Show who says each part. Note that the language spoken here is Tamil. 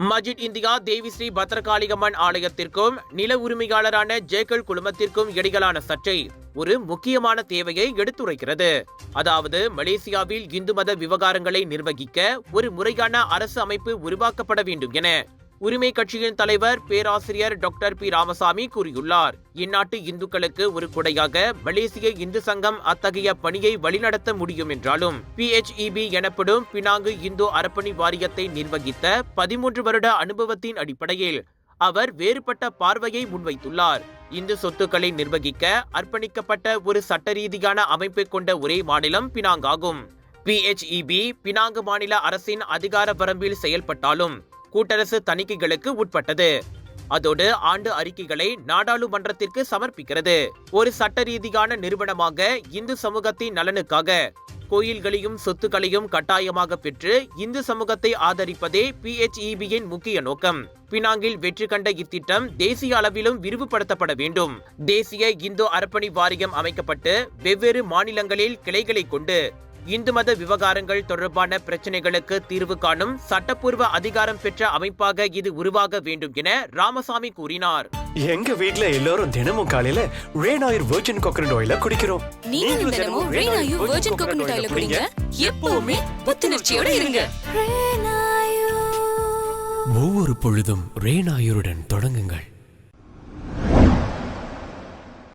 Speaker 1: மஜிட் இந்தியா தேவி ஸ்ரீ பத்ரகாளியம்மன் ஆலயத்திற்கும் நில உரிமையாளரான ஜேக்கல் குழுமத்திற்கும் இடையிலான சர்ச்சை ஒரு முக்கியமான தேவையை எடுத்துரைக்கிறது. அதாவது மலேசியாவில் இந்து மத விவகாரங்களை நிர்வகிக்க ஒரு முறையான அரசு அமைப்பு உருவாக்கப்பட வேண்டும் என உரிமை கட்சியின் தலைவர் பேராசிரியர் டாக்டர் பி ராமசாமி கூறியுள்ளார். இந்நாட்டு இந்துக்களுக்கு ஒரு கொடையாக மலேசிய இந்து சங்கம் அத்தகைய பணியை வழிநடத்த முடியும் என்றாலும் PHEB எனப்படும் பினாங்கு இந்து அறப்பணி வாரியத்தை நிர்வகித்த 13 வருட அனுபவத்தின் அடிப்படையில் அவர் வேறுபட்ட பார்வையை முன்வைத்துள்ளார். இந்து சொத்துக்களை நிர்வகிக்க அர்ப்பணிக்கப்பட்ட ஒரு சட்ட ரீதியான அமைப்பை கொண்ட ஒரே மாநிலம் பினாங் ஆகும். PHEB பினாங்கு மாநில அரசின் அதிகார வரம்பில் செயல்பட்டாலும் கூட்டரசு தணிக்கைகளுக்கு உட்பட்டது. அதோடு ஆண்டு அறிக்கைகளை நாடாளுமன்றத்திற்கு சமர்ப்பிக்கிறது. ஒரு சட்ட ரீதியான நிறுவனமாக இந்து சமூகத்தின் நலனுக்காக கோயில்களையும் சொத்துக்களையும் கட்டாயமாக பெற்று இந்து சமூகத்தை ஆதரிப்பதே PHEB-யின் முக்கிய நோக்கம். பினாங்கில் வெற்றி கண்ட இத்திட்டம் தேசிய அளவிலும் விரிவுபடுத்தப்பட வேண்டும். தேசிய இந்து அறப்பணி வாரியம் அமைக்கப்பட்டு வெவ்வேறு மாநிலங்களில் கிளைகளை கொண்டு இந்து மத விவகாரங்கள் தொடர்பான பிரச்சனைகளுக்கு தீர்வு காணும் சட்டப்பூர்வ அதிகாரம் பெற்ற அமைப்பாக இது உருவாக வேண்டும் என ராமசாமி கூறினார்.
Speaker 2: எங்க வீட்ல எல்லாரும் தினமும் காலையில ரெய்னாயூர் வெர்ஜின் கோகனட் ஆயில குடிக்கிறோம்.
Speaker 3: நீங்களும் தினமும் ரெய்னாயூர் வெர்ஜின் கோகனட் ஆயில குடிங்க. எப்பவுமே புத்துணர்ச்சியோட இருங்க.
Speaker 4: ஒவ்வொரு பொழுதும் ரெய்னாயூருடன் தொடங்குங்கள்.